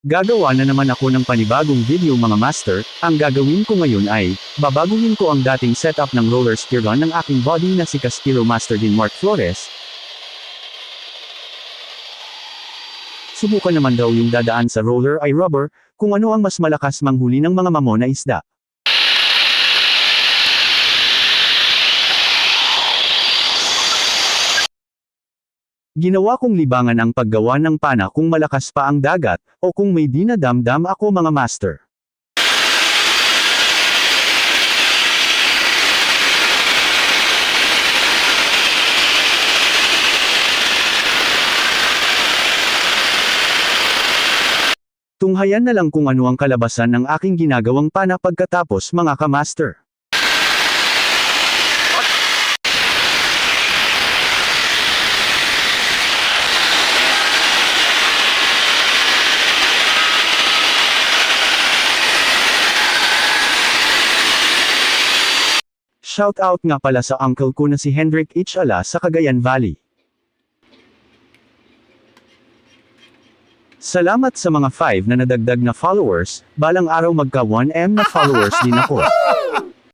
Gagawa na naman ako ng panibagong video mga master. Ang gagawin ko ngayon ay, babaguhin ko ang dating setup ng roller spear gun ng aking body na si Caspiro Master din Mark Flores. Subukan naman daw yung dadaan sa roller ay rubber, kung ano ang mas malakas manghuli ng mga mamon na isda. Ginawa kong libangan ang paggawa ng pana kung malakas pa ang dagat, o kung may dinadamdam ako mga master. Tunghayan na lang kung ano ang kalabasan ng aking ginagawang pana pagkatapos mga ka-master. Shout out nga pala sa uncle ko na si Hendrik Ichala sa Cagayan Valley. Salamat sa mga 5 na nadagdag na followers, balang araw magka 1M na followers din ako.